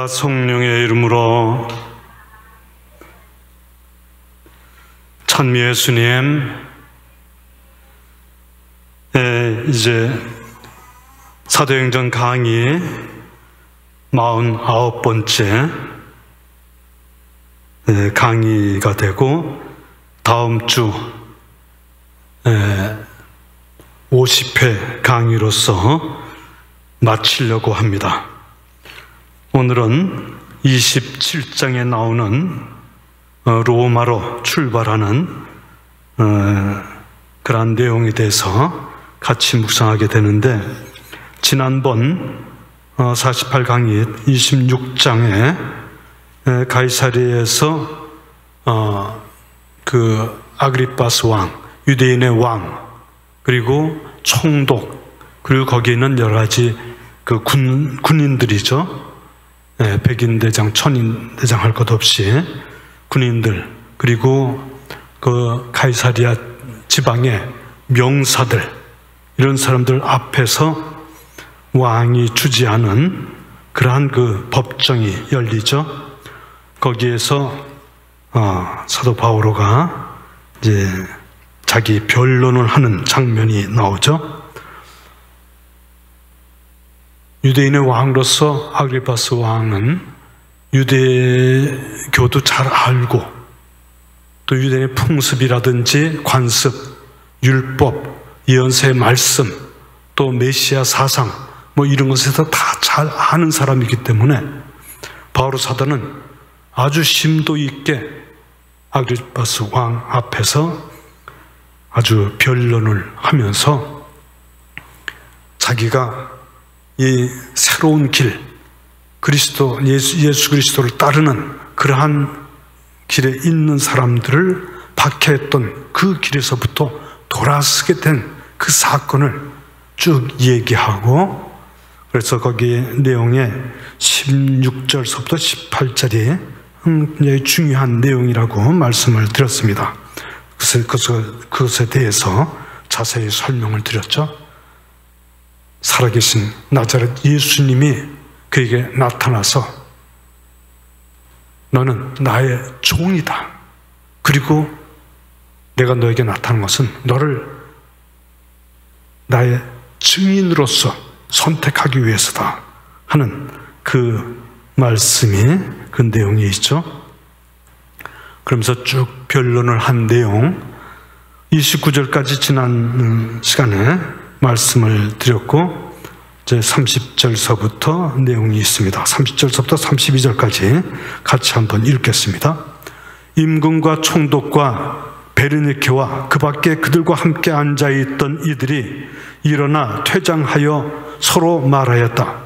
아버지와 성령의 이름으로. 찬미 예수님, 이제 사도행전 강의 49번째 강의가 되고, 다음 주 50회 강의로서 마치려고 합니다. 오늘은 27장에 나오는 로마로 출발하는 그러한 내용에 대해서 같이 묵상하게 되는데, 지난번 48강의 26장에 가이사랴에서 그 아그리파스 왕, 유대인의 왕, 그리고 총독, 그리고 거기에 있는 여러 가지 그 군인들이죠. 백인대장, 천인대장 할 것 없이 군인들, 그리고 그 가이사랴 지방의 명사들, 이런 사람들 앞에서 왕이 주재하는 그러한 그 법정이 열리죠. 거기에서 사도 바오로가 이제 자기 변론을 하는 장면이 나오죠. 유대인의 왕으로서 아그리파스 왕은 유대교도 잘 알고, 또 유대인의 풍습이라든지 관습, 율법, 예언서의 말씀, 또 메시아 사상, 이런 것에서 다 잘 아는 사람이기 때문에 바오로 사도는 아주 심도 있게 아그리파스 왕 앞에서 아주 변론을 하면서 자기가 이 새로운 길, 그리스도, 예수 그리스도를 따르는 그러한 길에 있는 사람들을 박해했던 그 길에서부터 돌아서게 된 그 사건을 쭉 얘기하고, 그래서 거기 내용에 16절서부터 18절이 굉장히 중요한 내용이라고 말씀을 드렸습니다. 그것에 대해서 자세히 설명을 드렸죠. 살아계신 나자렛 예수님이 그에게 나타나서 너는 나의 종이다, 그리고 내가 너에게 나타난 것은 너를 나의 증인으로서 선택하기 위해서다 하는 그 말씀이, 그 내용이 있죠. 그러면서 쭉 변론을 한 내용, 29절까지 지난 시간에 말씀을 드렸고, 이제 30절서부터 내용이 있습니다. 30절서부터 32절까지 같이 한번 읽겠습니다. 임금과 총독과 베르니케와 그 밖에 그들과 함께 앉아있던 이들이 일어나 퇴장하여 서로 말하였다.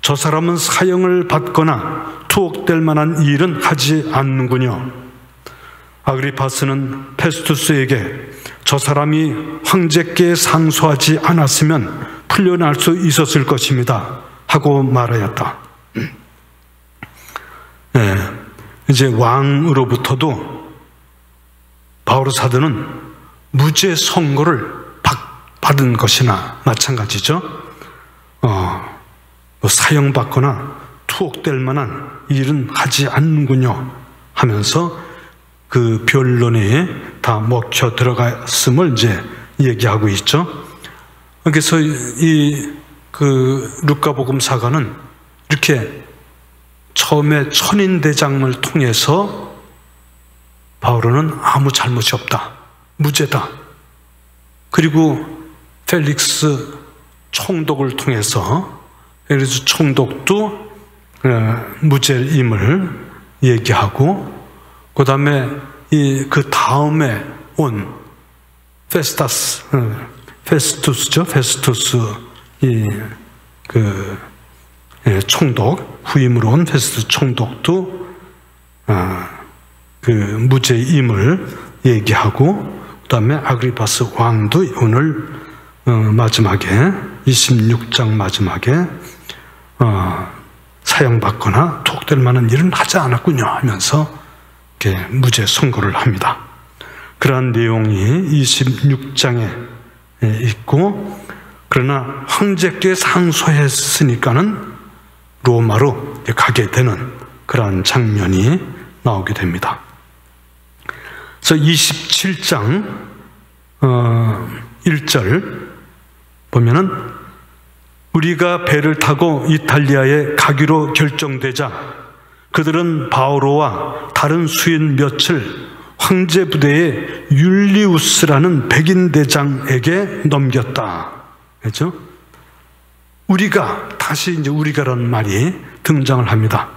저 사람은 사형을 받거나 투옥될 만한 일은 하지 않는군요. 아그리파스는 페스투스에게 저 사람이 황제께 상소하지 않았으면 풀려날 수 있었을 것입니다 하고 말하였다. 이제 왕으로부터도 바오로 사도는 무죄 선고를 받은 것이나 마찬가지죠. 사형받거나 투옥될 만한 일은 하지 않는군요 하면서 그 변론에 다 먹혀 들어갔음을 이제 얘기하고 있죠. 그래서 그 루카복음 사가는 이렇게 처음에 천인대장을 통해서 바오로는 아무 잘못이 없다, 무죄다. 그리고 펠릭스 총독을 통해서 펠릭스 총독도 무죄임을 얘기하고, 그 다음에 그 다음에 온 페스투스죠. 페스투스 총독, 후임으로 온 페스투스 총독도 그 무죄임을 얘기하고, 그 다음에 아그리파스 왕도 오늘 마지막에 26장 마지막에 사형받거나 투옥될 만한 일은 하지 않았군요 하면서 이렇게 무죄 선고를 합니다. 그러한 내용이 26장에 있고, 그러나 황제께 상소했으니까는 로마로 가게 되는 그러한 장면이 나오게 됩니다. 그래서 27장 1절 보면은 우리가 배를 타고 이탈리아에 가기로 결정되자 그들은 바오로와 다른 수인 몇을 황제 부대의 율리우스라는 백인 대장에게 넘겼다. 그렇죠? 우리가, 다시 이제 우리가라는 말이 등장을 합니다.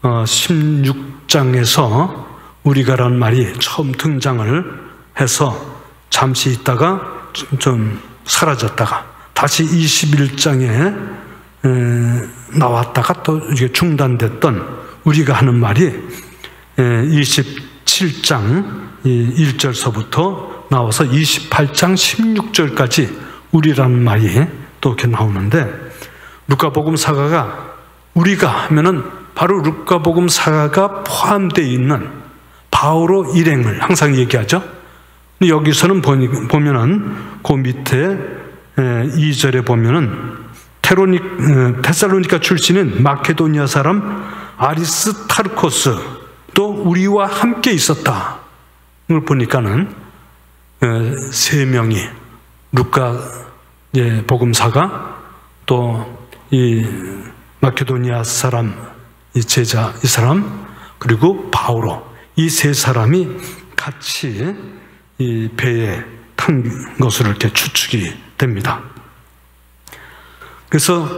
16장에서 우리가라는 말이 처음 등장을 해서 잠시 있다가 좀 사라졌다가 다시 21장에 나왔다가 또 이게 중단됐던 우리가 하는 말이 27장 1절서부터 나와서 28장 16절까지 우리라는 말이 또 이렇게 나오는데, 루카복음 사가가 우리가 하면은 바로 루카복음 사가가 포함되어 있는 바오로 일행을 항상 얘기하죠. 여기서는 보면은 그 밑에 2절에 보면은 테살로니가 출신인 마케도니아 사람 아리스타르코스 또 우리와 함께 있었다. 을 보니까는 세 명이 루카 복음사가 또 이 마케도니아 사람 이 제자 이 사람 그리고 바오로 이 세 사람이 같이 이 배에 탄 것으로 이렇게 추측이 됩니다. 그래서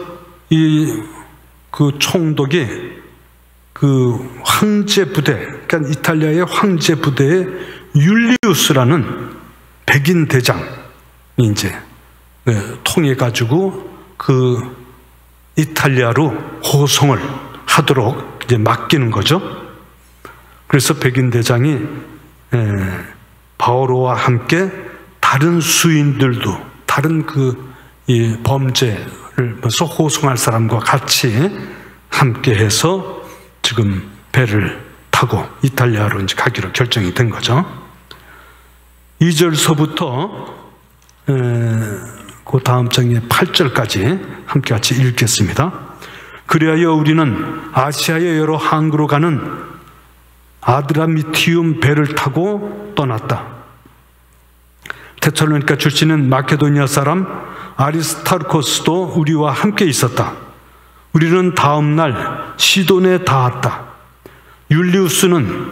그 총독이 그 황제 부대, 그러니까 이탈리아의 황제 부대의 율리우스라는 백인 대장이 이제 통해 가지고 그 이탈리아로 호송을 하도록 이제 맡기는 거죠. 그래서 백인 대장이 바오로와 함께 다른 수인들도 다른 이 범죄를 호송할 사람과 같이 함께해서 지금 배를 타고 이탈리아로 이제 가기로 결정이 된 거죠. 2절서부터 그 다음 장의 8절까지 함께 같이 읽겠습니다. 그리하여 우리는 아시아의 여러 항구로 가는 아드라미티움 배를 타고 떠났다. 테살로니가 출신은 마케도니아 사람 아리스타르코스도 우리와 함께 있었다. 우리는 다음 날 시돈에 닿았다. 율리우스는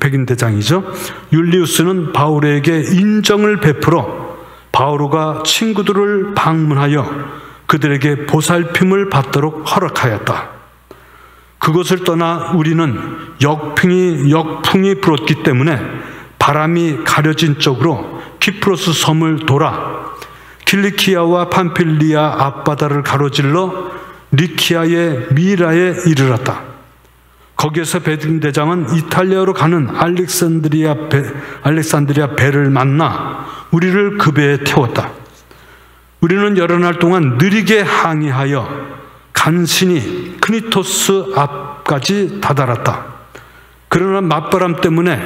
백인 대장이죠. 율리우스는 바울에게 인정을 베풀어 바오로가 친구들을 방문하여 그들에게 보살핌을 받도록 허락하였다. 그것을 떠나 우리는 역풍이 불었기 때문에 바람이 가려진 쪽으로 키프로스 섬을 돌아 킬리키아와 팜필리아 앞바다를 가로질러 리키아의 미라에 이르렀다. 거기에서 백인 대장은 이탈리아로 가는 알렉산드리아 배를 만나 우리를 그 배에 태웠다. 우리는 여러 날 동안 느리게 항해하여 간신히 크니토스 앞까지 다다랐다. 그러나 맞바람 때문에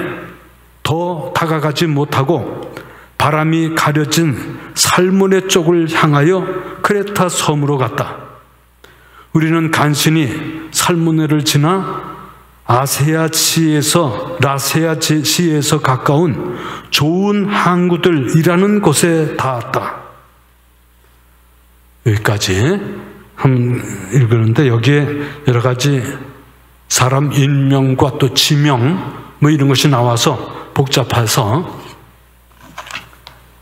더 다가가지 못하고 바람이 가려진 살모네 쪽을 향하여 크레타 섬으로 갔다. 우리는 간신히 살모네를 지나 라세아시에서 가까운 좋은 항구들이라는 곳에 닿았다. 여기까지 한번 읽었는데 여기에 여러 가지 사람 인명과 또 지명 뭐 이런 것이 나와서 복잡해서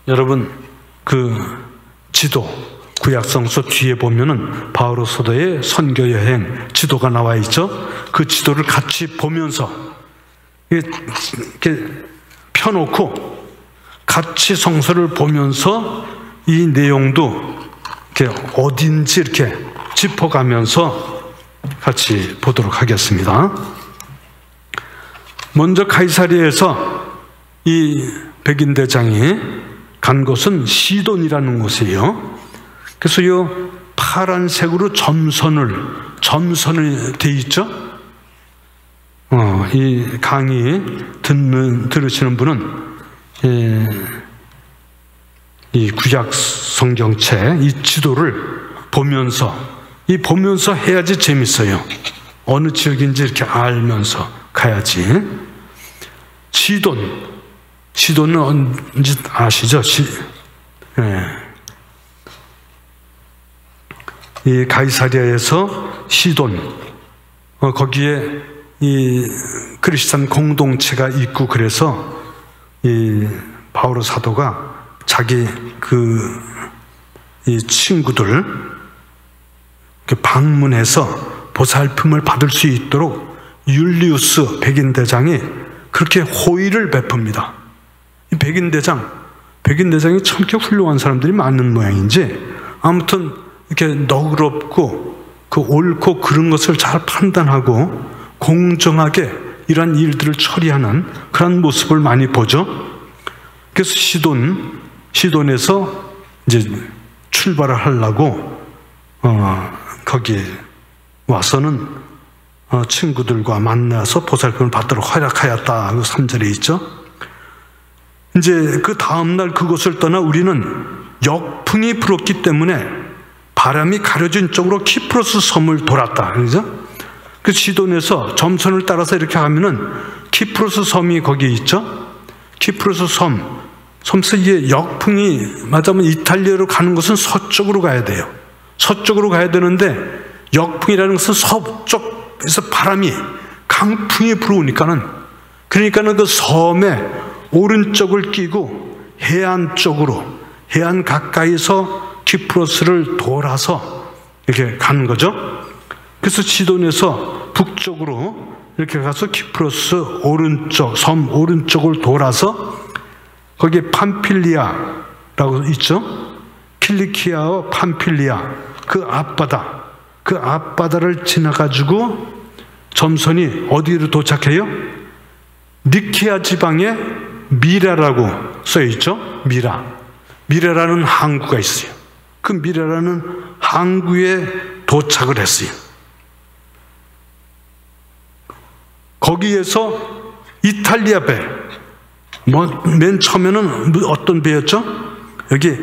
여러분 그 지도 구약성서 뒤에 보면은 바오로 사도의 선교 여행 지도가 나와 있죠. 그 지도를 같이 보면서 이렇게 펴놓고 같이 성서를 보면서 이 내용도 이렇게 어딘지 이렇게 짚어가면서 같이 보도록 하겠습니다. 먼저 카이사리아에서 이 백인 대장이 간 곳은 시돈이라는 곳이에요. 그래서 이 파란색으로 점선을 돼 있죠. 이 강의 들으시는 분은 이 구약 성경책 이 지도를 보면서 이 보면서 해야지 재밌어요. 어느 지역인지 이렇게 알면서 가야지. 시돈은 언제 아시죠? 이 가이사랴에서 시돈, 거기에 이 크리스찬 공동체가 있고, 그래서 이 바오로 사도가 자기 이 친구들 방문해서 보살핌을 받을 수 있도록 율리우스 백인대장이 그렇게 호의를 베풉니다. 이 백인대장이 참 이렇게 훌륭한 사람들이 많은 모양인지, 아무튼 이렇게 너그럽고 그 옳고 그른 것을 잘 판단하고 공정하게 이러한 일들을 처리하는 그런 모습을 많이 보죠. 그래서 시돈에서 이제 출발을 하려고 거기에 와서는 친구들과 만나서 보살핌을 받도록 허락하였다. 3절에 있죠. 이제 그 다음날 그곳을 떠나 우리는 역풍이 불었기 때문에 바람이 가려진 쪽으로 키프로스 섬을 돌았다. 그죠? 그 시돈에서 점선을 따라서 이렇게 가면은 키프로스 섬이 거기 있죠. 키프로스 섬에서 이게 역풍이 맞으면 이탈리아로 가는 것은 서쪽으로 가야 돼요. 서쪽으로 가야 되는데 역풍이라는 것은 서쪽에서 바람이 강풍이 불어오니까는, 그러니까는 그 섬의 오른쪽을 끼고 해안 쪽으로, 해안 가까이서 키프로스를 돌아서 이렇게 가는 거죠. 그래서 시돈에서 북쪽으로 이렇게 가서 키프로스 오른쪽, 섬 오른쪽을 돌아서 거기에 팜필리아라고 있죠. 킬리키아와 팜필리아, 그 앞바다를 지나가지고 점선이 어디로 도착해요? 니케아 지방에 미라라고 써있죠. 미라라는 항구가 있어요. 그 미라라는 항구에 도착을 했어요. 거기에서 이탈리아 배, 맨 처음에는 어떤 배였죠? 여기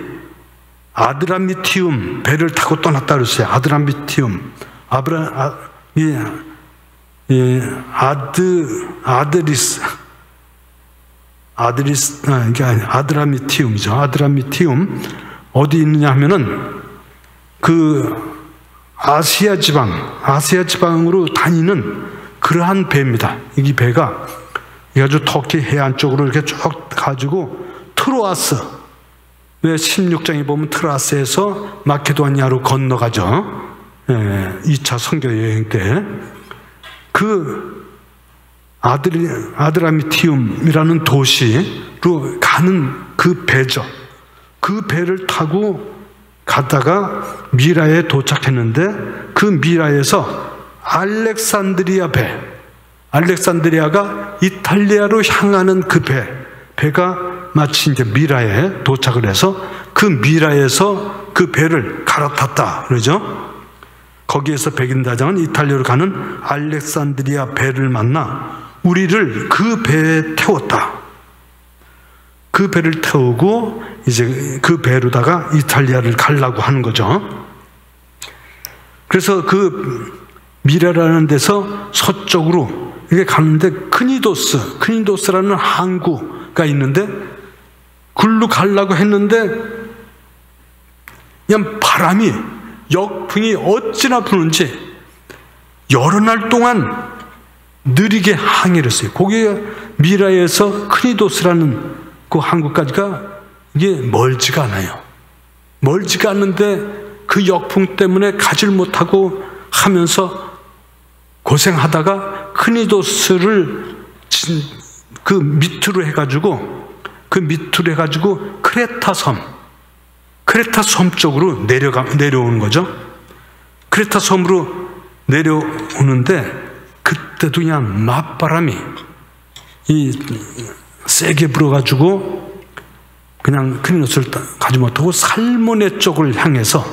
아드라미티움 배를 타고 떠났다 그랬어요. 아드라미티움, 이게 아니, 아드라미티움이죠. 아드라미티움 어디 있느냐 하면은 그 아시아 지방으로 다니는 그러한 배입니다. 이 배가 아주 터키 해안 쪽으로 이렇게 쭉 가지고 트로아스, 왜 16장에 보면 트로아스에서 마케도니아로 건너가죠. 2차 선교 여행 때 그 아드라미티움이라는 도시로 가는 그 배죠. 그 배를 타고 가다가 미라에 도착했는데, 그 미라에서 알렉산드리아가 이탈리아로 향하는 그 배가 마치 이제 미라에 도착을 해서 그 미라에서 그 배를 갈아탔다 그러죠. 거기에서 백인대장은 이탈리아로 가는 알렉산드리아 배를 만나 우리를 그 배에 태웠다. 그 배를 태우고 이제 그 배로다가 이탈리아를 가려고 하는 거죠. 그래서 그 미라라는 데서 서쪽으로 이렇게 가는데 크니도스라는 항구가 있는데, 굴로 가려고 했는데 그냥 바람이, 역풍이 어찌나 부는지 여러 날 동안 느리게 항해를 했어요. 거기에 미라에서 크니도스라는 그 항구까지가 이게 멀지가 않아요. 멀지가 않는데 그 역풍 때문에 가질 못하고 하면서 고생하다가 크니도스를 그 밑으로 해가지고 크레타 섬 쪽으로 내려오는 거죠. 크레타 섬으로 내려오는데 그때도 그냥 맞바람이 세게 불어가지고 그냥 크니도스를 가지 못하고 살모네 쪽을 향해서,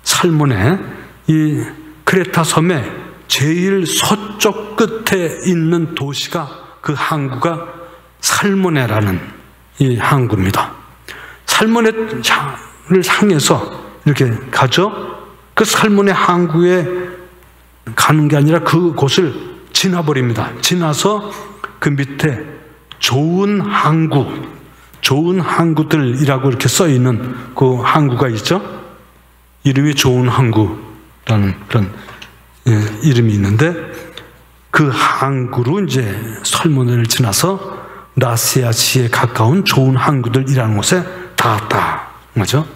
살모네, 이 크레타 섬의 제일 서쪽 끝에 있는 도시가, 그 항구가 살모네라는 이 항구입니다. 살모네를 향해서 이렇게 가죠. 그 살몬의 항구에 가는 게 아니라 그곳을 지나버립니다. 지나서 그 밑에 좋은 항구, 좋은 항구들이라고 이렇게 써 있는 그 항구가 있죠. 이름이 좋은 항구라는 그런 이름이 있는데, 그 항구로 이제 설문을 지나서 라시아시에 가까운 좋은 항구들이라는 곳에 닿았다. 맞죠?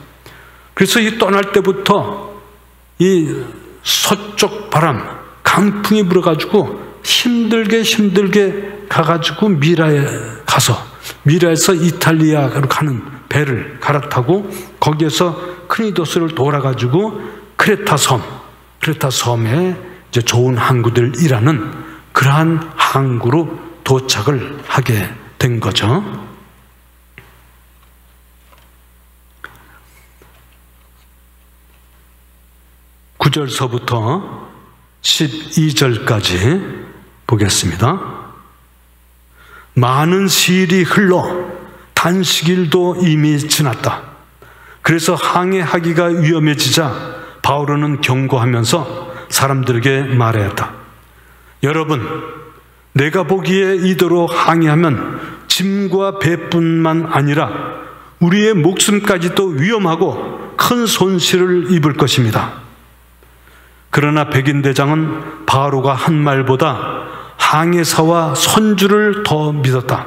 그래서 이 떠날 때부터 이 서쪽 바람, 강풍이 불어가지고 힘들게 가가지고 미라에 가서, 미라에서 이탈리아로 가는 배를 갈아타고 거기에서 크니도스를 돌아가지고 크레타 섬에 이제 좋은 항구들이라는 그러한 항구로 도착을 하게 된 거죠. (9절서부터) 12절까지 보겠습니다. 많은 시일이 흘러 단식일도 이미 지났다. 그래서 항해하기가 위험해지자 바오로는 경고하면서 사람들에게 말하였다. 여러분, 내가 보기에 이대로 항해하면 짐과 배뿐만 아니라 우리의 목숨까지도 위험하고 큰 손실을 입을 것입니다. 그러나 백인대장은 바오로가 한 말보다 항해사와 선주를 더 믿었다.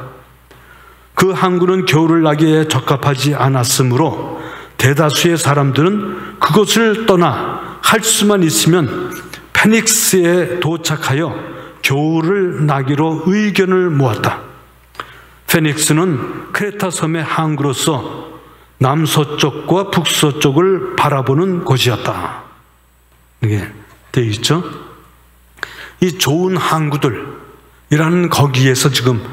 그 항구는 겨울을 나기에 적합하지 않았으므로 대다수의 사람들은 그것을 떠나 할 수만 있으면 페닉스에 도착하여 겨울을 나기로 의견을 모았다. 페닉스는 크레타 섬의 항구로서 남서쪽과 북서쪽을 바라보는 곳이었다. 이게 되어 있죠. 이 좋은 항구들이라는 거기에서 지금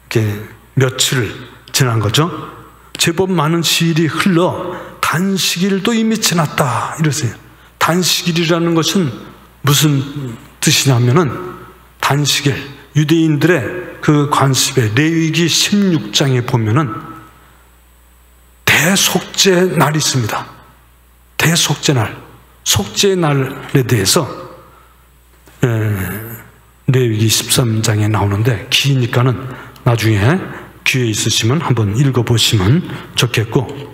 이렇게 며칠을 지난 거죠. 제법 많은 시일이 흘러 단식일도 이미 지났다 이러세요. 단식일이라는 것은 무슨 뜻이냐면은, 단식일, 유대인들의 그 관습에 레위기 16장에 보면은 대속죄 날이 있습니다. 대속죄 날, 속죄 날에 대해서 레위기 13장에 나오는데 기니까는 나중에 기회 있으시면 한번 읽어보시면 좋겠고,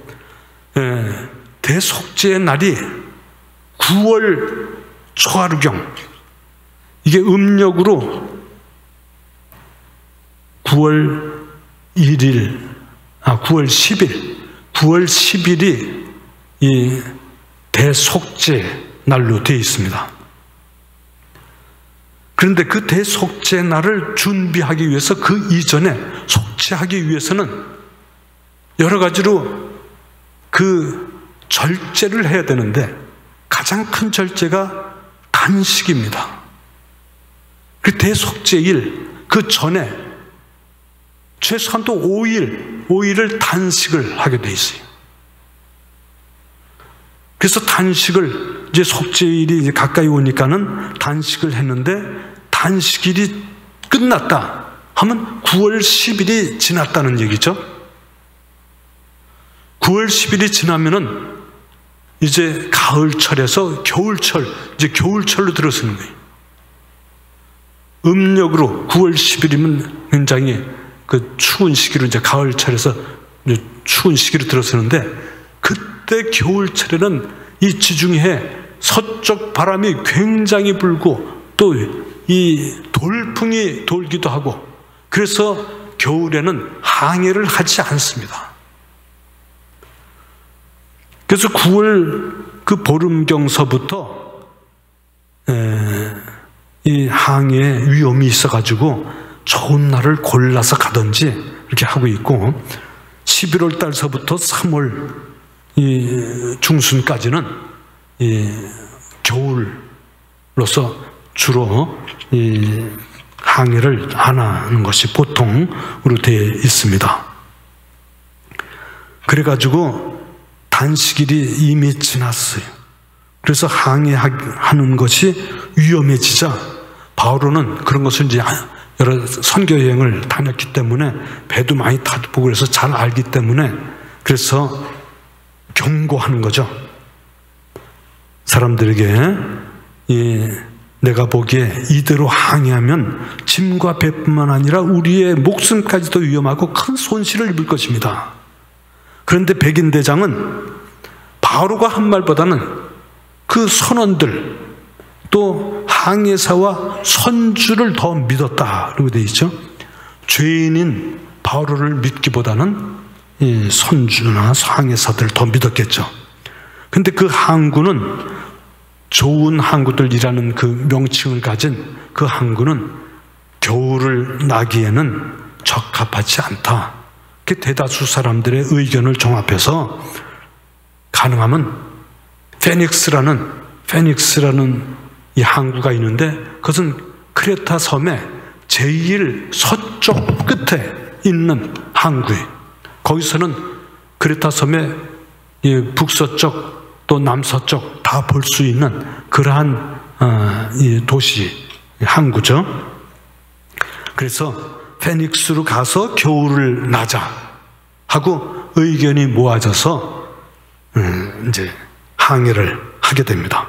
대속죄 날이 9월 초하루경, 이게 음력으로 9월 10일이 이 대속죄 날로 되어 있습니다. 그런데 그 대속죄 날을 준비하기 위해서, 그 이전에 속죄하기 위해서는 여러 가지로 그 절제를 해야 되는데, 가장 큰 절제가 단식입니다. 그 대속죄일 그 전에 최소한도 5일을 단식을 하게 돼 있어요. 그래서 단식을, 이제 속죄일이 이제 가까이 오니까는 단식을 했는데, 단식일이 끝났다 하면 9월 10일이 지났다는 얘기죠. 9월 10일이 지나면은 이제 가을철에서 겨울철, 이제 겨울철로 들어서는 거예요. 음력으로 9월 10일이면 굉장히 그 추운 시기로, 이제 가을철에서 이제 추운 시기로 들어서는데, 그때 겨울철에는 이 지중해 서쪽 바람이 굉장히 불고 또 이 돌풍이 돌기도 하고, 그래서 겨울에는 항해를 하지 않습니다. 그래서 9월 그 보름경서부터 이 항해 위험이 있어가지고 좋은 날을 골라서 가든지 이렇게 하고 있고, 11월 달서부터 3월 이 중순까지는 이 겨울로서 주로 이 항해를 안 하는 것이 보통으로 되어 있습니다. 그래가지고 단식일이 이미 지났어요. 그래서 항해하는 것이 위험해지자 바오로는 그런 것을 이제 여러 선교 여행을 다녔기 때문에 배도 많이 타보고 그래서 잘 알기 때문에, 그래서 경고하는 거죠. 사람들에게 내가 보기에 이대로 항해하면 짐과 배뿐만 아니라 우리의 목숨까지도 위험하고 큰 손실을 입을 것입니다. 그런데 백인대장은 바로가 한 말보다는 그 선원들 또 항해사와 선주를 더 믿었다라고 되어 있죠. 죄인인 바로를 믿기보다는 선주나 항해사들을 더 믿었겠죠. 근데 그 항구는 좋은 항구들이라는 그 명칭을 가진 그 항구는 겨울을 나기에는 적합하지 않다. 대다수 사람들의 의견을 종합해서 가능하면 페닉스라는 이 항구가 있는데 그것은 크레타 섬의 제일 서쪽 끝에 있는 항구예요. 거기서는 크레타 섬의 북서쪽 또 남서쪽 다 볼 수 있는 그러한 도시 항구죠. 그래서 페닉스로 가서 겨울을 나자 하고 의견이 모아져서 이제 항해를 하게 됩니다.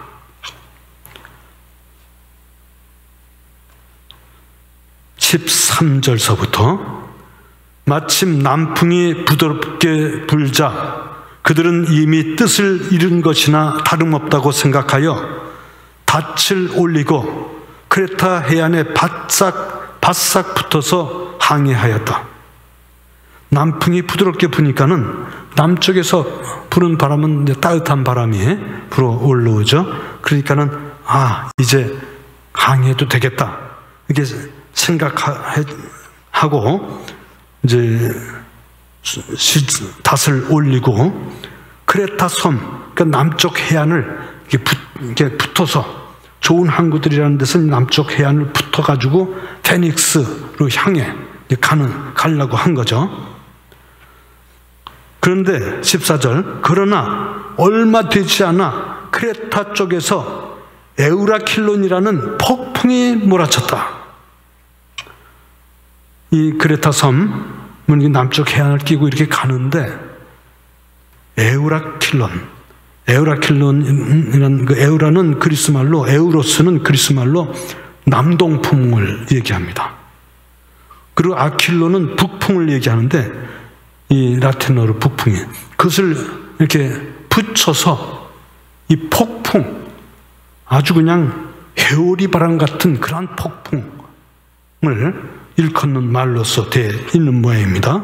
(13절서부터) 마침 남풍이 부드럽게 불자 그들은 이미 뜻을 이룬 것이나 다름없다고 생각하여 닻을 올리고 크레타 해안에 바싹 붙어서 항해하였다. 남풍이 부드럽게 부니까는 남쪽에서 부는 바람은 이제 따뜻한 바람이 불어 올라오죠. 그러니까는 이제 항해해도 되겠다 이렇게 생각하고 이제 닷을 올리고 크레타 섬, 그러니까 남쪽 해안을 이렇게 붙어서 좋은 항구들이라는 데서 남쪽 해안을 붙어가지고 페닉스로 향해 가려고 한 거죠. 그런데 14절 그러나 얼마 되지 않아 크레타 쪽에서 에우라킬론이라는 폭풍이 몰아쳤다. 이 크레타 섬 남쪽 해안을 끼고 이렇게 가는데 에우라킬론이라는 그 에우라는 그리스 말로 에우로스는 그리스 말로 남동풍을 얘기합니다. 그리고 아킬론은 북풍을 얘기하는데 이 라틴어로 북풍이 그것을 이렇게 붙여서 이 폭풍 아주 그냥 회오리 바람 같은 그러한 폭풍을 일컫는 말로서 되어 있는 모양입니다.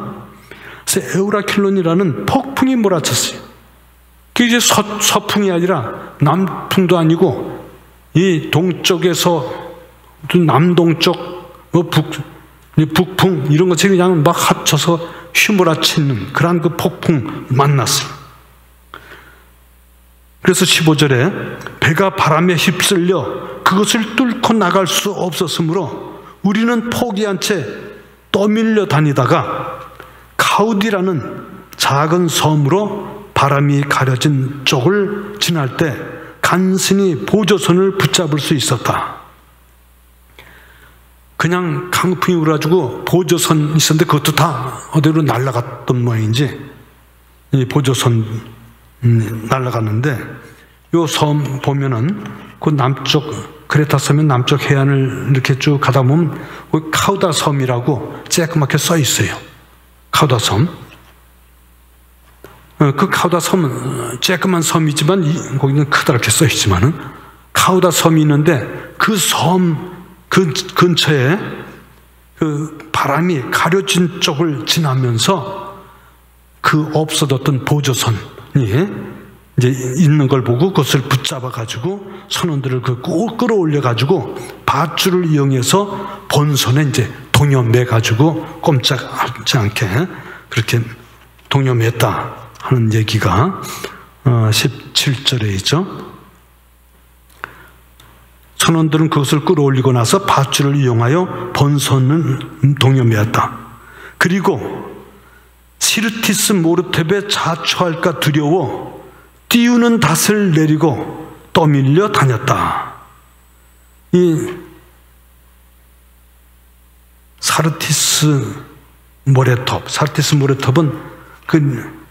그래서 에우라킬론이라는 폭풍이 몰아쳤어요. 그게 이제 서풍이 아니라 남풍도 아니고 이 동쪽에서 남동쪽 북풍 이런 것들이 그냥 막 합쳐서 휘몰아치는 그러한 그 폭풍 만났어요. 그래서 15절에 배가 바람에 휩쓸려 그것을 뚫고 나갈 수 없었으므로 우리는 포기한 채 떠밀려 다니다가 카우디라는 작은 섬으로 바람이 가려진 쪽을 지날 때 간신히 보조선을 붙잡을 수 있었다. 그냥 강풍이 불어가지고 보조선 있었는데 그것도 다 어디로 날아갔던 모양인지 이 보조선 날아갔는데 이 섬 보면은 그 남쪽 크레타 섬의 남쪽 해안을 이렇게 쭉 가다 보면 카우다 섬이라고 쬐끄맣게 써 있어요. 카우다 섬. 그 카우다 섬은 쬐끄만 섬이지만 거기는 크다랗게 써 있지만은 카우다 섬이 있는데 그 섬 그 근처에 그 바람이 가려진 쪽을 지나면서 그 없어졌던 보조선이 이제 있는 걸 보고 그것을 붙잡아 가지고 선원들을 꼭 끌어올려 가지고 밧줄을 이용해서 본선에 이제 동여매 가지고 꼼짝하지 않게 그렇게 동여맸다 하는 얘기가 17절에 있죠. 선원들은 그것을 끌어올리고 나서 밧줄을 이용하여 본선을 동여매었다. 그리고 시르티스 모르텝에 자초할까 두려워 띄우는 닷을 내리고 떠밀려 다녔다. 이 사르티스 모레톱은 그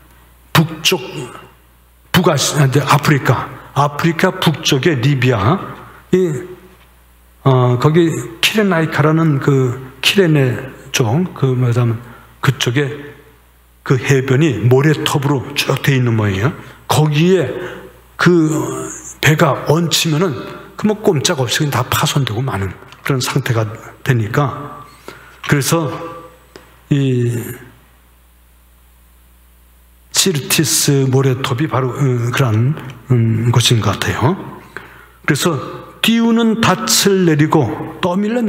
북쪽 아프리카 아프리카 북쪽의 리비아, 거기 키레나이카라는 그 키레네 쪽, 그쪽에 그 해변이 모래톱으로 쭉 돼 있는 모양이에요. 거기에 그 배가 얹히면은 그 뭐 꼼짝없이 그냥 다 파손되고 마는 그런 상태가 되니까, 그래서 이 시르티스 모래톱이 바로 그런 곳인 것 같아요. 그래서 띄우는 닻을 내리고 떠밀려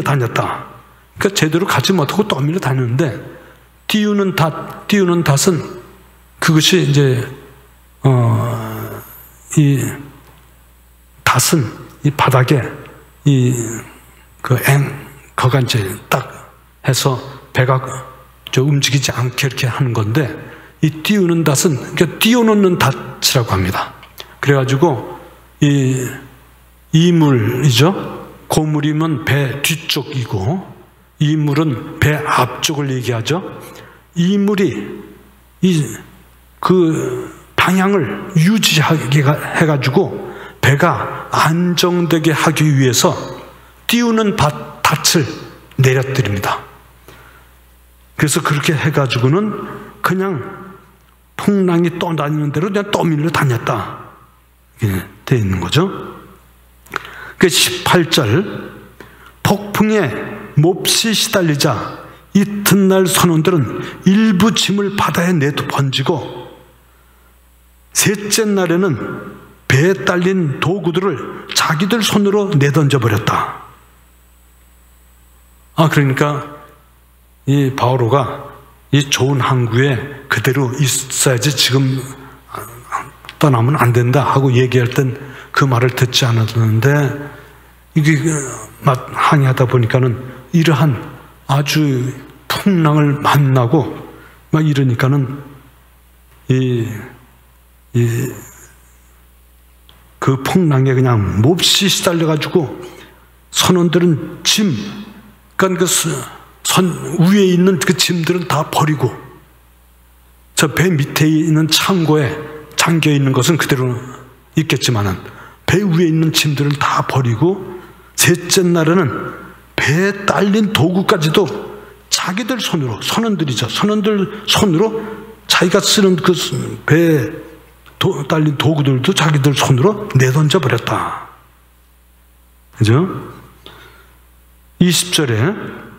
다녔다. 그러니까 제대로 가지 못하고 떠밀려 다녔는데, 띄우는 닷은 그것이 이제 이 닷은 이 바닥에 거가 이제 딱 해서 배가 움직이지 않게 이렇게 하는 건데, 이 띄우는 닷은 그러니까 띄워놓는 닷이라고 합니다. 그래가지고 이 이물이죠. 고물이면 배 뒤쪽이고 이물은 배 앞쪽을 얘기하죠. 이물이 그 방향을 유지하게 해가지고 배가 안정되게 하기 위해서 띄우는 닷을 내려뜨립니다. 그래서 그렇게 해가지고는 그냥 풍랑이 떠다니는 대로 그냥 떠밀려 다녔다. 이렇게 되어 있는 거죠. 그 18절, 폭풍에 몹시 시달리자 이튿날 선원들은 일부 짐을 바다에 내도 번지고, 셋째 날에는 배에 딸린 도구들을 자기들 손으로 내던져 버렸다. 그러니까 이 바오로가 이 좋은 항구에 그대로 있어야지 지금 떠나면 안 된다 하고 얘기할 땐 그 말을 듣지 않았는데, 이게 항해하다 보니까는 이러한 아주 풍랑을 만나고 막 이러니까는 그 풍랑에 그냥 몹시 시달려가지고 선원들은 그러니까 선 위에 있는 그 짐들은 다 버리고, 저 배 밑에 있는 창고에 잠겨 있는 것은 그대로 있겠지만은 배 위에 있는 짐들을 다 버리고, 셋째 날에는 배에 딸린 도구까지도 자기들 손으로, 선원들이죠. 선원들 손으로 자기가 쓰는 그 배에 딸린 도구들도 자기들 손으로 내던져 버렸다. 그죠? 20절에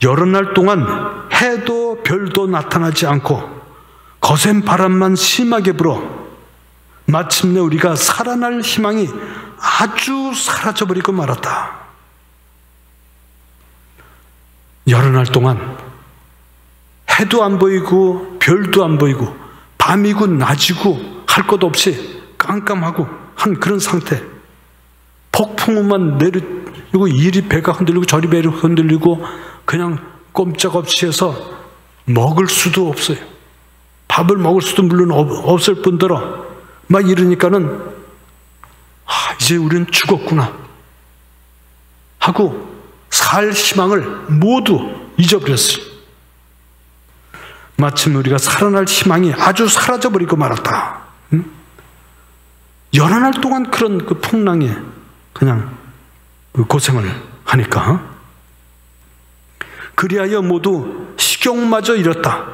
여러 날 동안 해도 별도 나타나지 않고 거센 바람만 심하게 불어 마침내 우리가 살아날 희망이 아주 사라져버리고 말았다. 여러 날 동안 해도 안 보이고 별도 안 보이고 밤이고 낮이고 할 것 없이 깜깜하고 한 그런 상태. 폭풍우만 내리고 이리 배가 흔들리고 저리 배가 흔들리고 그냥 꼼짝없이 해서 먹을 수도 없어요. 밥을 먹을 수도 물론 없을 뿐더러 막 이러니까는 이제 우리는 죽었구나 하고 살 희망을 모두 잊어버렸어요. 마침 우리가 살아날 희망이 아주 사라져버리고 말았다. 여러 날 동안 그런 그 풍랑에 그냥 고생을 하니까, 그리하여 모두 식욕마저 잃었다.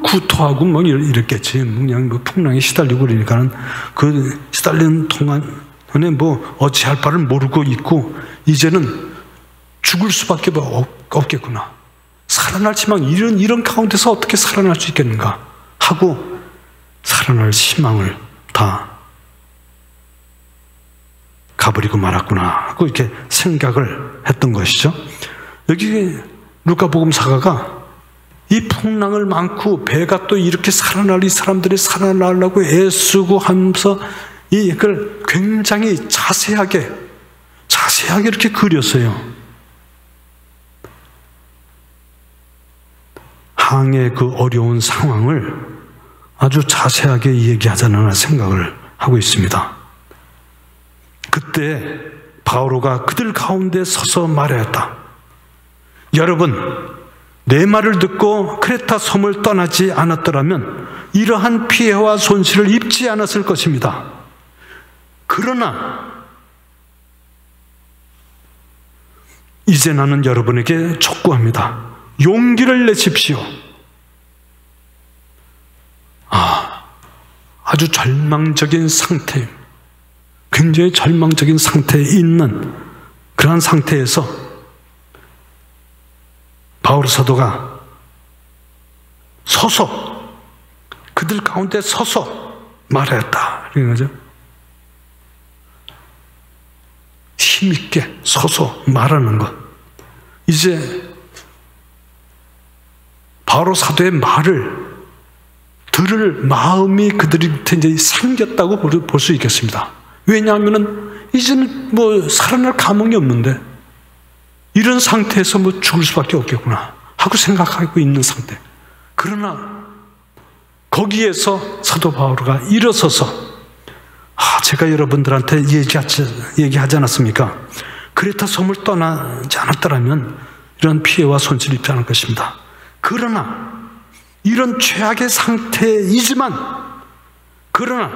구토하고 이랬겠지. 그냥 풍랑에 시달리고 그러니까는 그 시달리는 동안에 어찌할 바를 모르고 있고, 이제는 죽을 수밖에 없겠구나. 살아날 희망, 이런 가운데서 어떻게 살아날 수 있겠는가 하고 살아날 희망을 다 가버리고 말았구나 하고 이렇게 생각을 했던 것이죠. 여기 루카복음사가가 이 풍랑을 많고 배가 또 이렇게 살아날 이 사람들이 살아나려고 애쓰고 하면서 이걸 굉장히 자세하게 이렇게 그렸어요. 항해의 그 어려운 상황을 아주 자세하게 얘기하자는 생각을 하고 있습니다. 그때 바오로가 그들 가운데 서서 말하였다. 여러분, 내 말을 듣고 크레타 섬을 떠나지 않았더라면 이러한 피해와 손실을 입지 않았을 것입니다. 그러나 이제 나는 여러분에게 촉구합니다. 용기를 내십시오. 아주 절망적인 상태, 굉장히 절망적인 상태에 있는 그러한 상태에서 바울 사도가 서서, 그들 가운데 서서 말하였다. 그런 거죠. 힘있게 서서 말하는 것. 이제 바울 사도의 말을 들을 마음이 그들한테 이제 생겼다고 볼 수 있겠습니다. 왜냐하면은 이제는 뭐 살아날 감흥이 없는데 이런 상태에서 뭐 죽을 수밖에 없겠구나 하고 생각하고 있는 상태. 그러나 거기에서 사도 바울가 일어서서 제가 여러분들한테 얘기하지 않았습니까? 크레타 섬을 떠나지 않았더라면 이런 피해와 손실을 입지 않을 것입니다. 그러나 이런 최악의 상태이지만, 그러나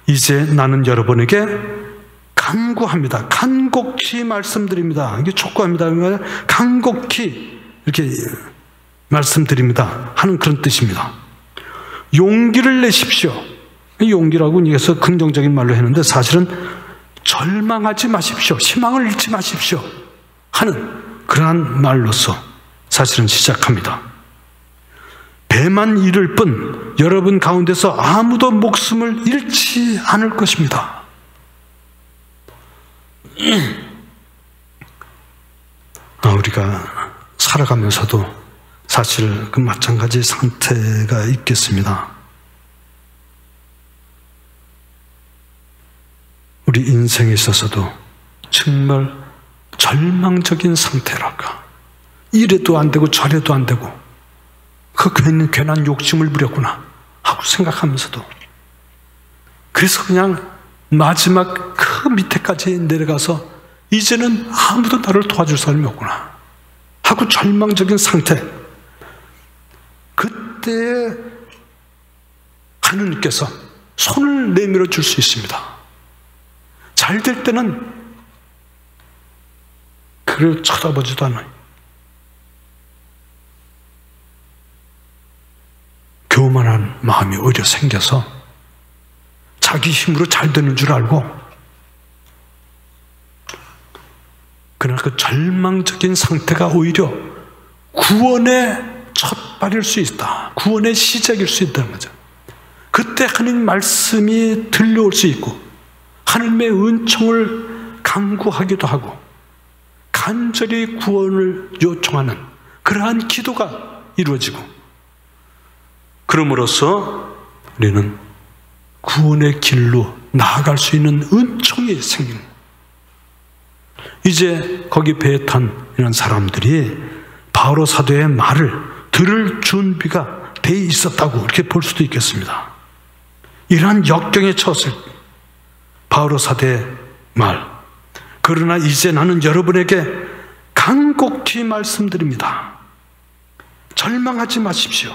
이제 나는 여러분에게 간구합니다. 간곡히 말씀드립니다. 이게 촉구합니다. 간곡히 이렇게 말씀드립니다 하는 그런 뜻입니다. 용기를 내십시오. 용기라고 여기서 긍정적인 말로 했는데 사실은 절망하지 마십시오, 희망을 잃지 마십시오 하는 그러한 말로서 사실은 시작합니다. 배만 잃을 뿐 여러분 가운데서 아무도 목숨을 잃지 않을 것입니다. 우리가 살아가면서도 사실 그 마찬가지 상태가 있겠습니다. 우리 인생에 있어서도 정말 절망적인 상태랄까. 이래도 안 되고 저래도 안 되고 그 괜한 욕심을 부렸구나 하고 생각하면서도, 그래서 그냥 마지막 그 밑에까지 내려가서 이제는 아무도 나를 도와줄 사람이 없구나 하고 절망적인 상태. 그때 하느님께서 손을 내밀어 줄 수 있습니다. 잘 될 때는 그를 쳐다보지도 않아요. 교만한 마음이 오히려 생겨서 자기 힘으로 잘 되는 줄 알고, 그러나 그 절망적인 상태가 오히려 구원의 첫발일 수 있다, 구원의 시작일 수 있다는 거죠. 그때 하나님 말씀이 들려올 수 있고 하나님의 은총을 간구하기도 하고 간절히 구원을 요청하는 그러한 기도가 이루어지고, 그럼으로써 우리는 구원의 길로 나아갈 수 있는 은총이 생깁니다. 이제 거기 배에 탄 이런 사람들이 바울 사도의 말을 들을 준비가 돼 있었다고 이렇게 볼 수도 있겠습니다. 이러한 역경에 처했을 바울 사도의 말, 그러나 이제 나는 여러분에게 간곡히 말씀드립니다. 절망하지 마십시오.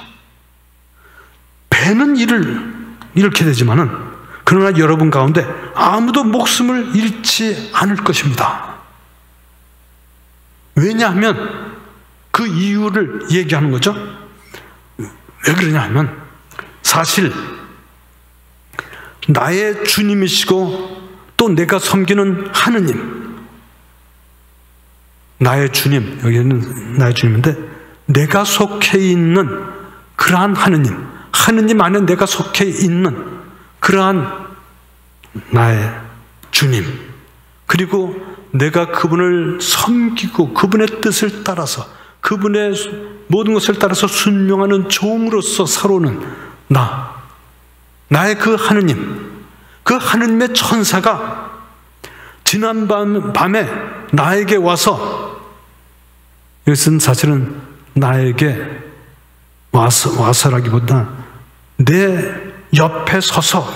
배는 잃게 되지만은 그러나 여러분 가운데 아무도 목숨을 잃지 않을 것입니다. 왜냐하면 그 이유를 얘기하는 거죠. 왜 그러냐 하면 사실 나의 주님이시고 또 내가 섬기는 하느님, 나의 주님, 여기는 나의 주님인데 내가 속해 있는 그러한 하느님 안에 내가 속해 있는 그러한 나의 주님, 그리고 내가 그분을 섬기고 그분의 뜻을 따라서 그분의 모든 것을 따라서 순종하는 종으로서 살아오는 나의 그 하느님, 그 하느님의 천사가 지난 밤에 나에게 와서, 이것은 사실은 나에게 와서라기보다 내 옆에 서서,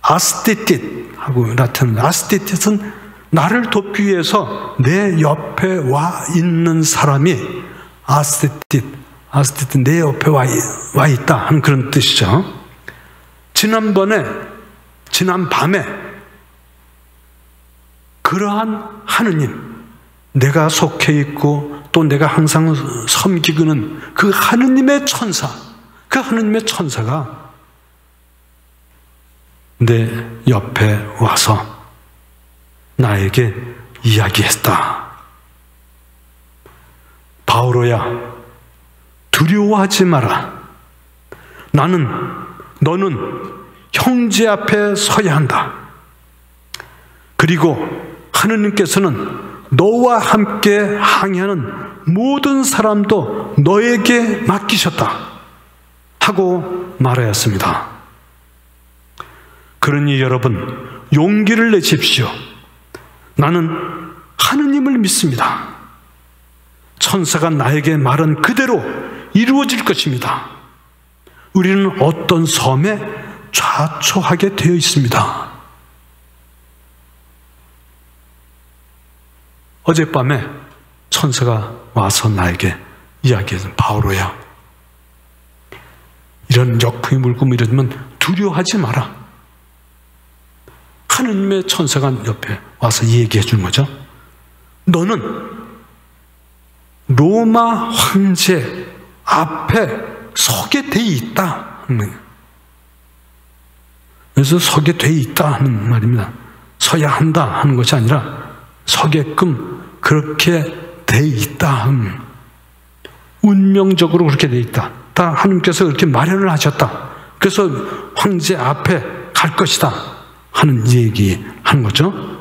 아스티tit 하고 라틴어로 아스티tit 나를 돕기 위해서 내 옆에 와 있는 사람이 아스티tit, 아스티트 내 옆에 와 있다 하는 그런 뜻이죠. 지난 밤에 그러한 하느님, 내가 속해 있고 또 내가 항상 섬기고는 그 하느님의 천사가 내 옆에 와서 나에게 이야기했다. 바오로야, 두려워하지 마라. 너는 형제 앞에 서야 한다. 그리고 하느님께서는 너와 함께 항해하는 모든 사람도 너에게 맡기셨다 하고 말하였습니다. 그러니 여러분, 용기를 내십시오. 나는 하느님을 믿습니다. 천사가 나에게 말한 그대로 이루어질 것입니다. 우리는 어떤 섬에 좌초하게 되어 있습니다. 어젯밤에 천사가 와서 나에게 이야기해서, 바오로야, 이런 역풍이 불고 이러면 두려워하지 마라. 하느님의 천사가 옆에 와서 얘기해 주는 거죠. 너는 로마 황제 앞에 서게 돼 있다. 그래서 서게 돼 있다 하는 말입니다. 서야 한다 하는 것이 아니라 서게끔 그렇게 돼 있다. 운명적으로 그렇게 돼 있다. 다 하나님께서 그렇게 마련을 하셨다. 그래서 황제 앞에 갈 것이다 하는 얘기하는 거죠.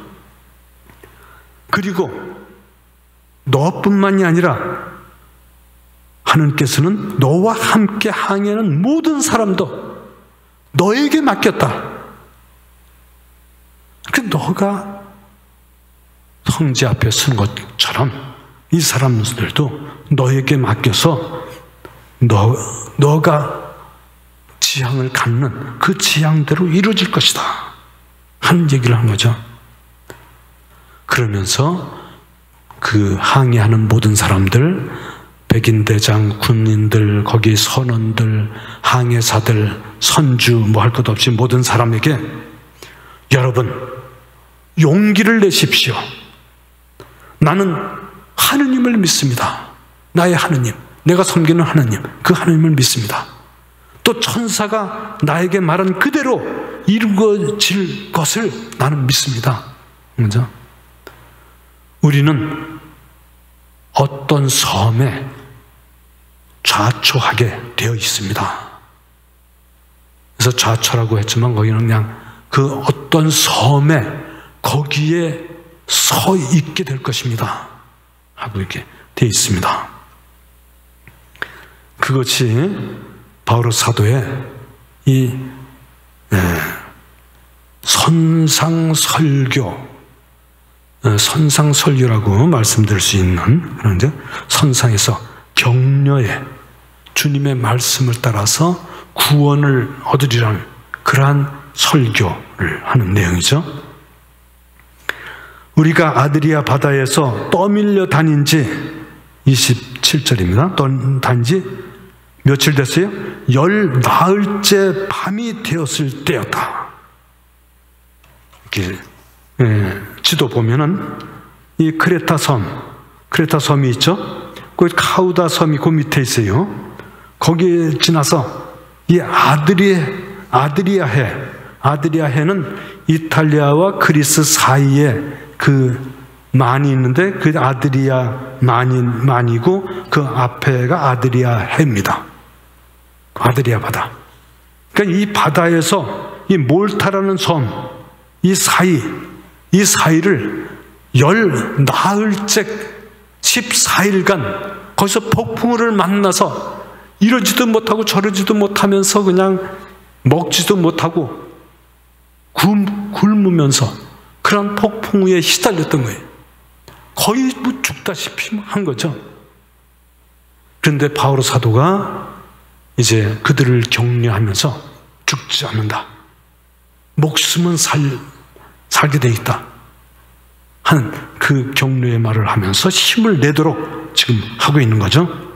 그리고 너뿐만이 아니라 하나님께서는 너와 함께 항해하는 모든 사람도 너에게 맡겼다. 그 너가 황제 앞에 쓴 것처럼 이 사람들도 너에게 맡겨서 너가 지향을 갖는 그 지향대로 이루어질 것이다 하는 얘기를 한 거죠. 그러면서 그 항해하는 모든 사람들, 백인대장, 군인들, 거기 선원들, 항해사들, 선주 뭐 할 것 없이 모든 사람에게 여러분 용기를 내십시오. 나는 하느님을 믿습니다. 나의 하느님, 내가 섬기는 하느님, 그 하느님을 믿습니다. 또 천사가 나에게 말한 그대로 이루어질 것을 나는 믿습니다. 그죠? 우리는 어떤 섬에 좌초하게 되어 있습니다. 그래서 좌초라고 했지만 거기는 그냥 그 어떤 섬에 거기에 서 있게 될 것입니다 하고 이렇게 되어 있습니다. 그것이 바오로 사도의 이 선상설교라고 말씀드릴 수 있는, 그런데 선상에서 격려에 주님의 말씀을 따라서 구원을 얻으리라는 그러한 설교를 하는 내용이죠. 우리가 아드리아 바다에서 떠밀려 다닌 지 27절입니다. 다닌 지 며칠 됐어요? 10나흘째 밤이 되었을 때였다. 이렇게 지도 보면은 이 크레타 섬이 있죠? 그 카우다 섬이 그 밑에 있어요. 거기에 지나서 이 아드리아해는 이탈리아와 그리스 사이에 그 만이 있는데 그 아드리아 만이고 그 앞에가 아드리아해입니다. 아드리아 바다. 그러니까 이 바다에서 이 몰타라는 섬, 이 사이를 10나흘째 14일간 거기서 폭풍우를 만나서 이러지도 못하고 저러지도 못하면서 그냥 먹지도 못하고 굶으면서 그런 폭풍우에 시달렸던 거예요. 거의 뭐 죽다시피 한 거죠. 그런데 바오로 사도가 이제 그들을 격려하면서 죽지 않는다. 목숨은 살게 돼 있다. 하는 그 격려의 말을 하면서 힘을 내도록 지금 하고 있는 거죠.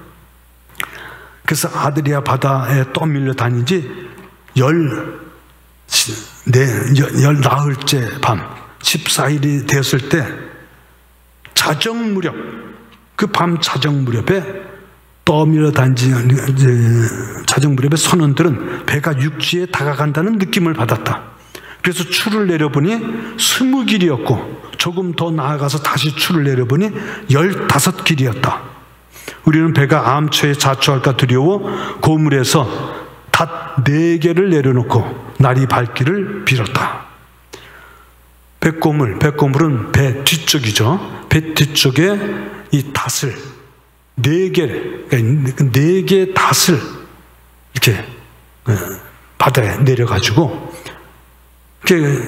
그래서 아드리아 바다에 떠밀려 다니지 14일째 밤 14일이 되었을 때 자정 무렵, 그 밤 자정 무렵에 떠밀려 다니지 자정 무렵에 선원들은 배가 육지에 다가간다는 느낌을 받았다. 그래서 추를 내려보니 20길이었고 조금 더 나아가서 다시 추를 내려보니 15길이었다. 우리는 배가 암초에 자초할까 두려워 고물에서 닷 4개를 내려놓고 날이 밝기를 빌었다. 배고물은 배 뒤쪽이죠. 배 뒤쪽에 이 닷을 4개, 그러니까 4개의 닷을 이렇게 바다에 내려가지고 이렇게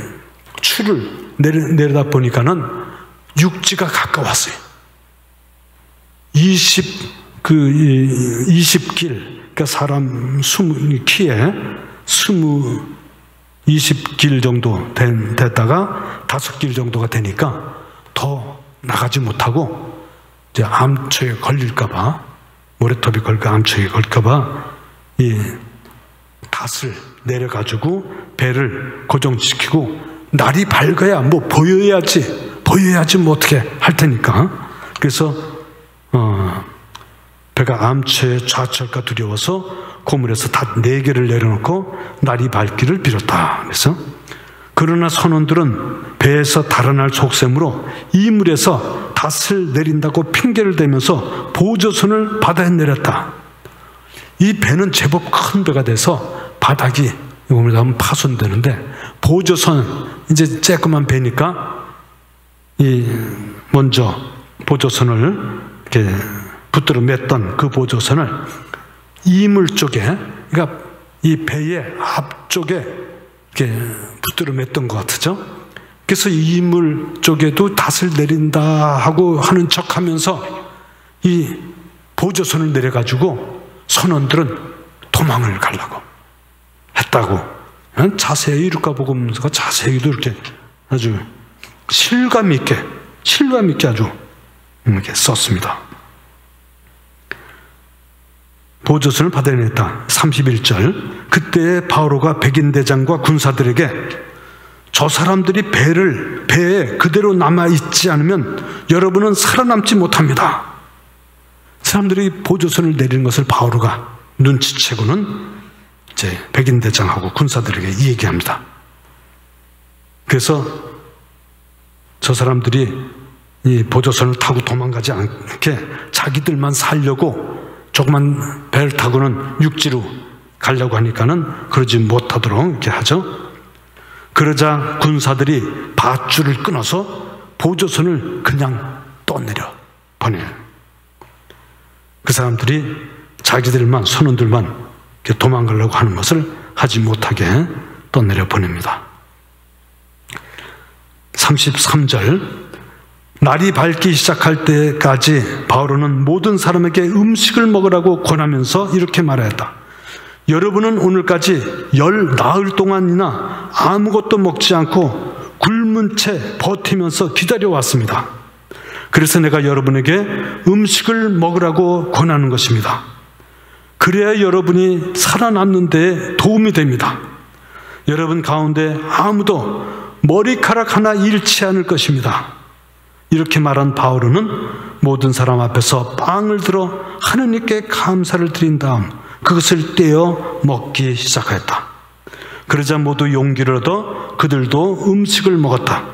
추를 내려다 보니까는 육지가 가까웠어요. 20길, 그러니까 사람 키에 20길 정도 됐다가 5길 정도가 되니까 더 나가지 못하고 이제 암초에 걸릴까봐, 모래톱이 걸까 암초에 걸까봐 이 닷을 내려가지고 배를 고정시키고 날이 밝아야 뭐 보여야지 뭐 어떻게 할 테니까. 그래서 배가 암초에 좌초할까 두려워서 고물에서 닷 4개를 내려놓고 날이 밝기를 빌었다. 그래서 그러나 선원들은 배에서 달아날 속셈으로 이물에서 닷을 내린다고 핑계를 대면서 보조선을 바다에 내렸다. 이 배는 제법 큰 배가 돼서 바닥이 이거보다 하면 파손되는데, 보조선, 이제 쬐끄만 배니까 먼저 보조선을 이렇게 붙들어 맸던 그 보조선을 이물 쪽에, 그러니까 이 배의 앞쪽에 이렇게 붙들어 맸던 것 같죠? 그래서 이물 쪽에도 닷을 내린다 하고 하는 척 하면서 이 보조선을 내려가지고 선원들은 도망을 가려고 했다고. 자세히 루카복음서가 자세히도 이렇게 아주 실감 있게 아주 이렇게 썼습니다. 보조선을 바다에 냈다. 31절. 그때 바오로가 백인대장과 군사들에게 저 사람들이 배에 그대로 남아있지 않으면 여러분은 살아남지 못합니다. 사람들이 보조선을 내리는 것을 바오로가 눈치채고는 이제 백인대장하고 군사들에게 이 얘기합니다. 그래서 저 사람들이 이 보조선을 타고 도망가지 않게 자기들만 살려고 조그만 배를 타고는 육지로 가려고 하니까는 그러지 못하도록 이렇게 하죠. 그러자 군사들이 밧줄을 끊어서 보조선을 그냥 떠내려 보내요. 그 사람들이 자기들만, 선원들만 도망가려고 하는 것을 하지 못하게 떠내려 보냅니다. 33절. 날이 밝기 시작할 때까지 바오로는 모든 사람에게 음식을 먹으라고 권하면서 이렇게 말하였다. 여러분은 오늘까지 10나흘 동안이나 아무것도 먹지 않고 굶은 채 버티면서 기다려왔습니다. 그래서 내가 여러분에게 음식을 먹으라고 권하는 것입니다. 그래야 여러분이 살아남는 데 도움이 됩니다. 여러분 가운데 아무도 머리카락 하나 잃지 않을 것입니다. 이렇게 말한 바오로는 모든 사람 앞에서 빵을 들어 하느님께 감사를 드린 다음 그것을 떼어 먹기 시작하였다. 그러자 모두 용기를 얻어 그들도 음식을 먹었다.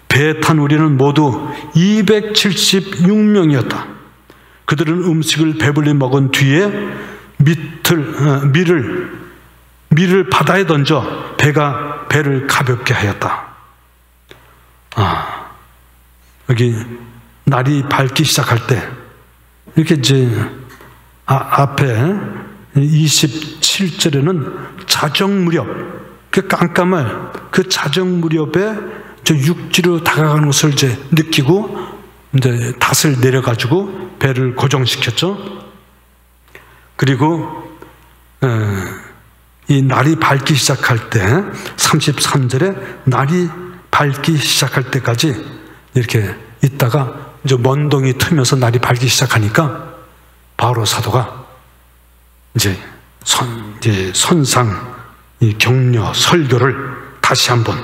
배에 탄 우리는 모두 276명이었다. 그들은 음식을 배불리 먹은 뒤에 밀을 바다에 던져 배를 가볍게 하였다. 여기 날이 밝기 시작할 때 이렇게 이제 앞에 27절에는 자정 무렵, 그 깜깜할 그 자정 무렵에 저 육지로 다가가는 것을 이제 느끼고 이제 닷을 내려가지고 배를 고정시켰죠. 그리고 이 날이 밝기 시작할 때 33절에 날이 밝기 시작할 때까지 이렇게 있다가 이제 먼동이 트면서 날이 밝기 시작하니까 바오로 사도가 이제 선상 이 격려 설교를 다시 한번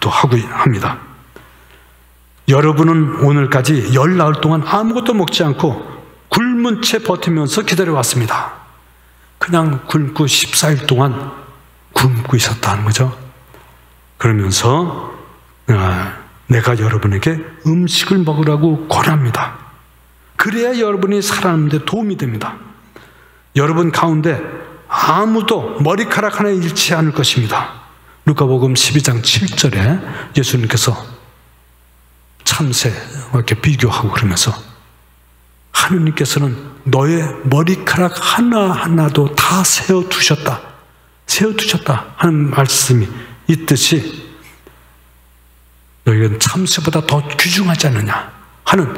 또 하고 합니다. 여러분은 오늘까지 10나흘 동안 아무것도 먹지 않고 굶은 채 버티면서 기다려왔습니다. 그냥 굶고 14일 동안 굶고 있었다는 거죠. 그러면서 내가 여러분에게 음식을 먹으라고 권합니다. 그래야 여러분이 살아남는 데 도움이 됩니다. 여러분 가운데 아무도 머리카락 하나 잃지 않을 것입니다. 누가복음 12장 7절에 예수님께서 참새와 이렇게 비교하고 그러면서 하느님께서는 너의 머리카락 하나하나도 다 세어두셨다 하는 말씀이 있듯이 너희는 참새보다 더 귀중하지 않느냐 하는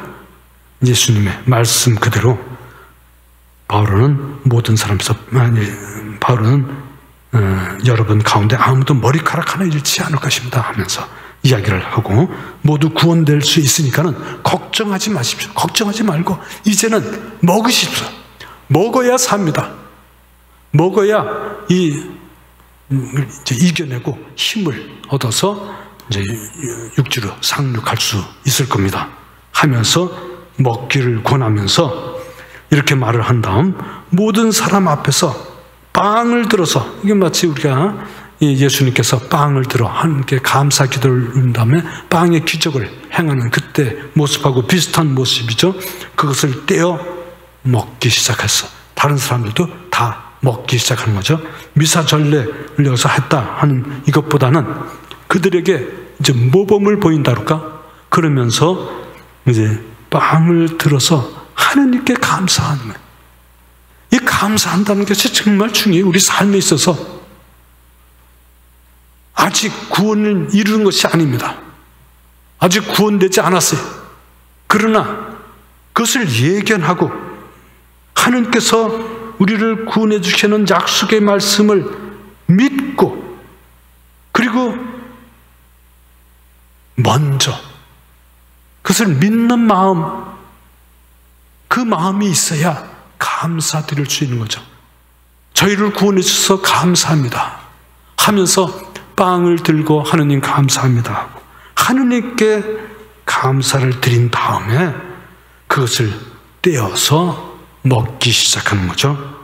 예수님의 말씀 그대로 바울은 여러분 가운데 아무도 머리카락 하나 잃지 않을 것입니다 하면서 이야기를 하고 모두 구원될 수 있으니까는 걱정하지 마십시오. 걱정하지 말고 이제는 먹으십시오. 먹어야 삽니다. 먹어야 이겨내고 힘을 얻어서 이제 육지로 상륙할 수 있을 겁니다 하면서 먹기를 권하면서 이렇게 말을 한 다음 모든 사람 앞에서 빵을 들어서, 이게 마치 우리가 예수님께서 빵을 들어 함께 감사 기도를 한 다음에 빵의 기적을 행하는 그때 모습하고 비슷한 모습이죠. 그것을 떼어 먹기 시작했어. 다른 사람들도 다 먹기 시작하는 거죠. 미사전례를 여기서 했다 하는 이것보다는 그들에게 이제 모범을 보인다 그럴까? 그러면서 이제 빵을 들어서 하느님께 감사하는 거예요. 이 감사한다는 것이 정말 중요해요. 우리 삶에 있어서 아직 구원을 이루는 것이 아닙니다. 아직 구원되지 않았어요. 그러나 그것을 예견하고 하느님께서 우리를 구원해 주시는 약속의 말씀을 믿고 그리고 먼저 그것을 믿는 마음, 그 마음이 있어야 감사드릴 수 있는 거죠. 저희를 구원해 주셔서 감사합니다 하면서 빵을 들고 하느님 감사합니다 하고 하느님께 감사를 드린 다음에 그것을 떼어서 먹기 시작하는 거죠.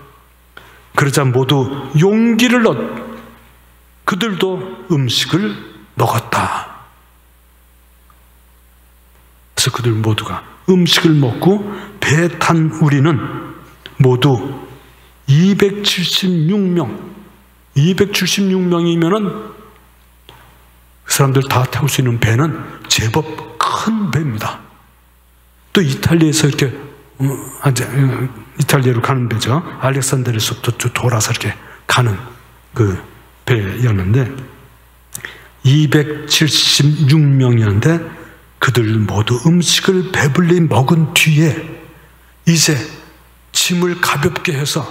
그러자 모두 용기를 그들도 음식을 먹었다. 그래서 그들 모두가 음식을 먹고 배 탄 우리는 모두 276명이면은 그 사람들 다 태울 수 있는 배는 제법 큰 배입니다. 또 이탈리아에서 이렇게 이탈리아로 가는 배죠. 알렉산드리아에서부터 돌아서 이렇게 가는 그 배였는데 276명이었는데 그들 모두 음식을 배불리 먹은 뒤에 이제 짐을 가볍게 해서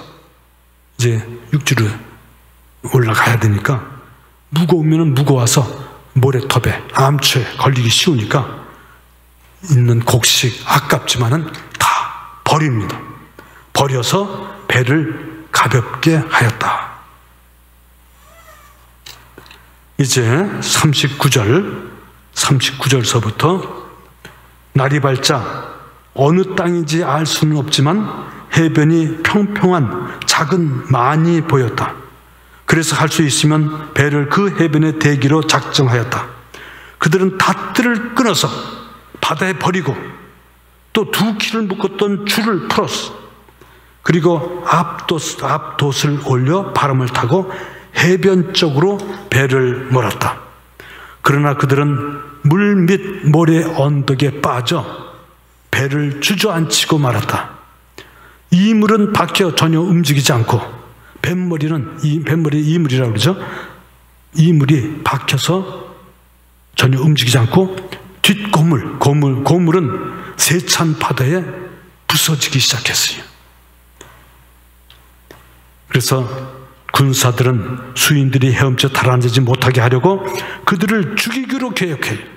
이제 육지로 올라가야 되니까 무거우면 무거워서 모래톱에 암초에 걸리기 쉬우니까 있는 곡식 아깝지만은 다 버립니다. 버려서 배를 가볍게 하였다. 이제 39절서부터 날이 밝자 어느 땅인지 알 수는 없지만 해변이 평평한 작은 만이 보였다. 그래서 할 수 있으면 배를 그 해변에 대기로 작정하였다. 그들은 닷들을 끊어서 바다에 버리고 또 2키를 묶었던 줄을 풀었어. 그리고 앞돛을 올려 바람을 타고 해변 쪽으로 배를 몰았다. 그러나 그들은 물 및 모래 언덕에 빠져 배를 주저앉히고 말았다. 이물은 박혀 전혀 움직이지 않고 뱃머리 이물이라고 그러죠. 이물이 박혀서 전혀 움직이지 않고 고물은 세찬 바다에 부서지기 시작했어요. 그래서 군사들은 수인들이 헤엄쳐 달아나지 못하게 하려고 그들을 죽이기로 계획해요.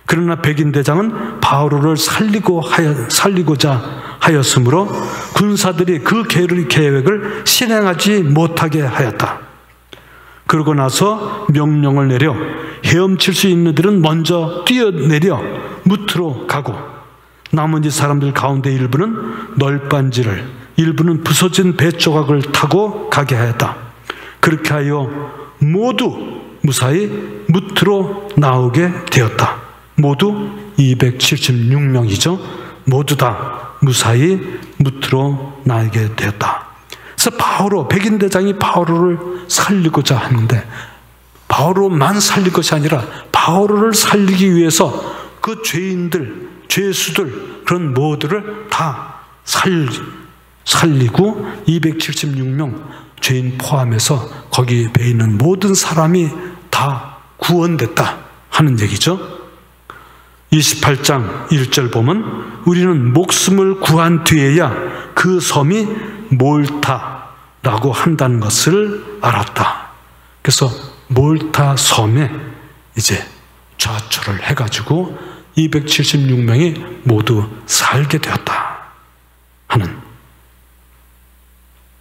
그러나 백인 대장은 바오로를 살리고자 하였으므로 군사들이 그 계획을 실행하지 못하게 하였다. 그러고 나서 명령을 내려 헤엄칠 수 있는 들은 먼저 뛰어내려 무트로 가고 나머지 사람들 가운데 일부는 널빤지를, 일부는 부서진 배 조각을 타고 가게 하였다. 그렇게 하여 모두 무사히 무트로 나오게 되었다. 모두 276명이죠. 모두 다 무사히 무트로 나오게 되었다. 그래서 백인 대장이 바오로를 살리고자 하는데 바오로만 살릴 것이 아니라 바오로를 살리기 위해서 그 죄인들, 죄수들 그런 모두를 다 살리고 276명 죄인 포함해서 거기 배 있는 모든 사람이 다 구원됐다 하는 얘기죠. 28장 1절 보면 우리는 목숨을 구한 뒤에야 그 섬이 몰타라고 한다는 것을 알았다. 그래서 몰타 섬에 이제 좌초를 해가지고 276명이 모두 살게 되었다 하는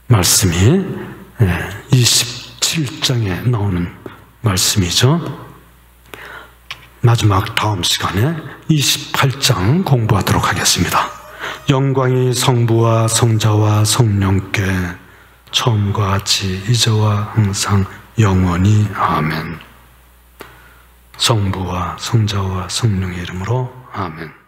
말씀이 27장에 나오는 말씀이죠. 마지막 다음 시간에 28장 공부하도록 하겠습니다. 영광이 성부와 성자와 성령께 처음과 같이 이제와 항상 영원히 아멘. 성부와 성자와 성령의 이름으로 아멘.